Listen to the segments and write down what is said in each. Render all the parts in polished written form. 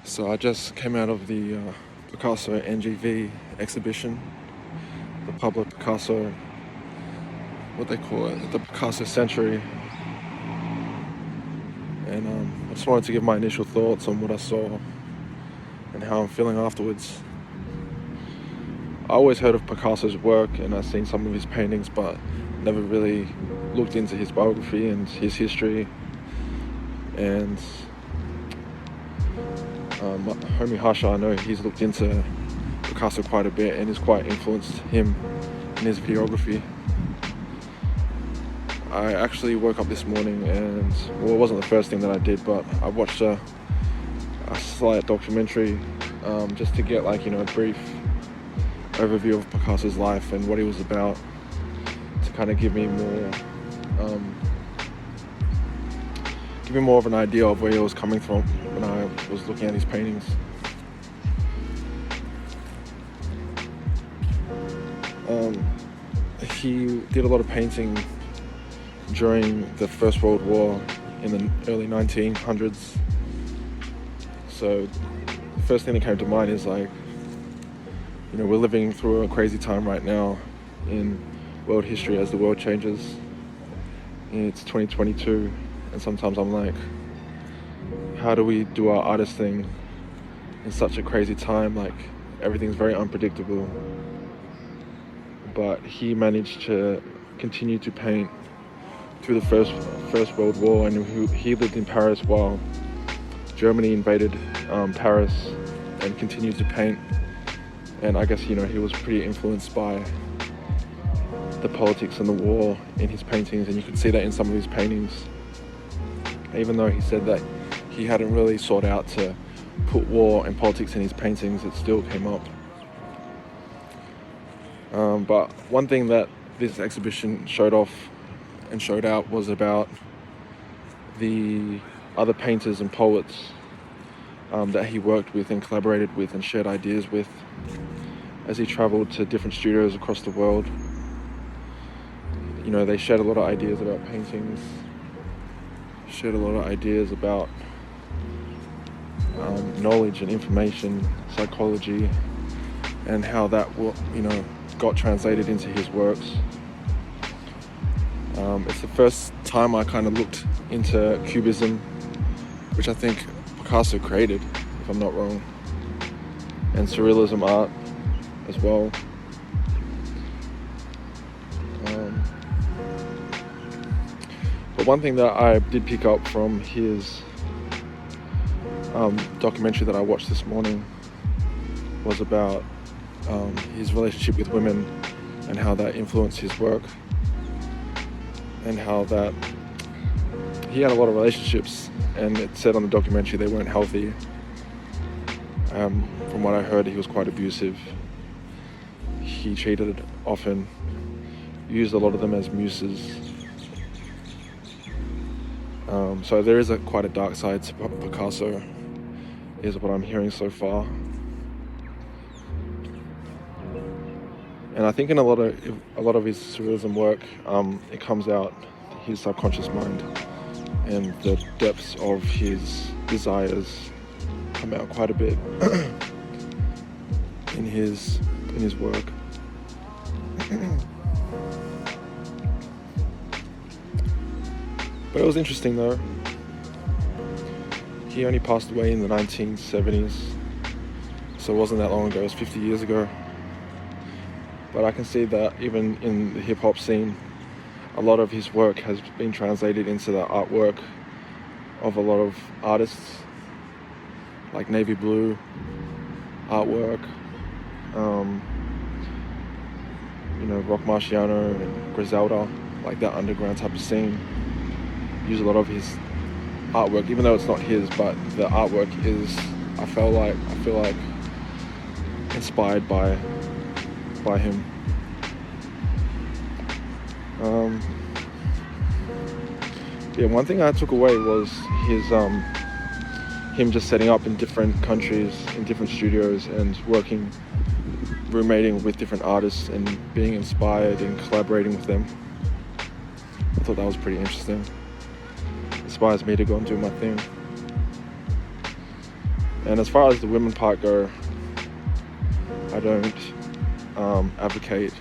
So I just came out of the Picasso NGV exhibition, the Pablo Picasso, what they call it, the Picasso Century. And I just wanted to give my initial thoughts on what I saw and how I'm feeling afterwards. I always heard of Picasso's work and I've seen some of his paintings, but never really looked into his biography and his history. And my homie Harsha, I know he's looked into Picasso quite a bit and has quite influenced him in his videography. I actually woke up this morning and, well, it wasn't the first thing that I did, but I watched a slight documentary just to get a brief overview of Picasso's life and what he was about, to kind of give me more of an idea of where he was coming from when I was looking at his paintings. He did a lot of painting during the First World War in the early 1900s. So the first thing that came to mind is we're living through a crazy time right now in world history as the world changes. It's 2022, and sometimes I'm like, how do we do our artist thing in such a crazy time? Like, everything's very unpredictable. But he managed to continue to paint through the First World War, and he lived in Paris while Germany invaded Paris, and continued to paint. And I guess he was pretty influenced by the politics and the war in his paintings, and you could see that in some of his paintings. Even though he said that he hadn't really sought out to put war and politics in his paintings, it still came up. But one thing that this exhibition showed out was about the other painters and poets that he worked with and collaborated with and shared ideas with as he traveled to different studios across the world. They shared a lot of ideas about paintings, shared a lot of ideas about knowledge and information, psychology, and how that got translated into his works. It's the first time I kind of looked into Cubism, which I think Picasso created, if I'm not wrong, and Surrealism art as well. But one thing that I did pick up from his documentary that I watched this morning was about his relationship with women and how that influenced his work, and how that he had a lot of relationships, and it said on the documentary they weren't healthy. From what I heard, he was quite abusive. He cheated often, used a lot of them as muses. So there is quite a dark side to Picasso, is what I'm hearing so far. And I think in a lot of his surrealism work, it comes out his subconscious mind, and the depths of his desires come out quite a bit in his work. But it was interesting though. He only passed away in the 1970s, so it wasn't that long ago. It was 50 years ago. But I can see that even in the hip-hop scene, a lot of his work has been translated into the artwork of a lot of artists, like Navy Blue artwork, Rock Marciano and Griselda, like that underground type of scene. Use a lot of his artwork, even though it's not his, but the artwork is, I feel like inspired by him. One thing I took away was his him just setting up in different countries, in different studios, and roommating with different artists and being inspired and collaborating with them. I thought that was pretty interesting. It inspires me to go and do my thing. And as far as the women part go, I don't advocate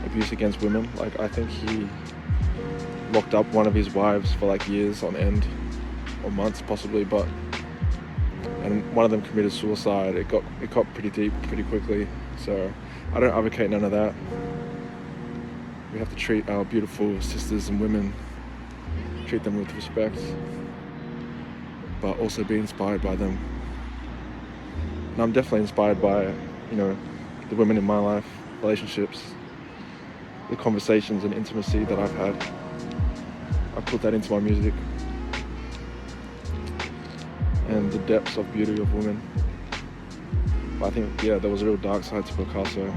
abuse against women. Like, I think he locked up one of his wives for like years on end, or months possibly, and one of them committed suicide. It got pretty deep pretty quickly, so I don't advocate none of that. We have to treat our beautiful sisters and women, treat them with respect, but also be inspired by them. And I'm definitely inspired by, the women in my life, relationships, the conversations and intimacy that I've had. I put that into my music, and the depths of beauty of women. But I think, there was a real dark side to Picasso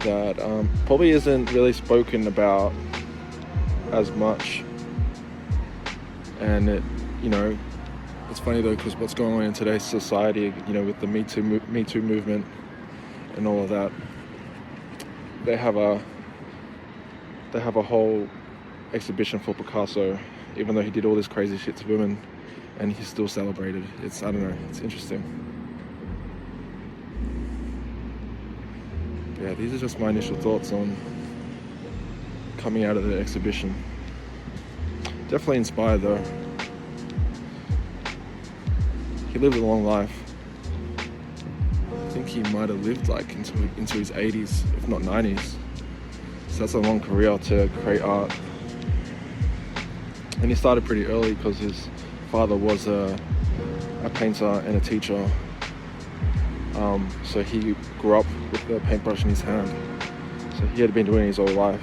that probably isn't really spoken about as much. And it's funny though, because what's going on in today's society, with the Me Too movement and all of that, they have a whole exhibition for Picasso, even though he did all this crazy shit to women, and he's still celebrated. It's interesting. Yeah, these are just my initial thoughts on coming out of the exhibition. Definitely inspired though. He lived a long life. I think he might have lived like into his 80s, if not 90s. So that's a long career to create art. And he started pretty early because his father was a painter and a teacher. So he grew up with the paintbrush in his hand. So he had been doing it his whole life.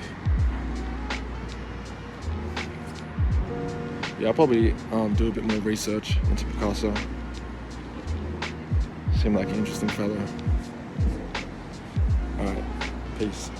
Yeah, I'll probably do a bit more research into Picasso. Seemed like an interesting fellow. Alright, peace.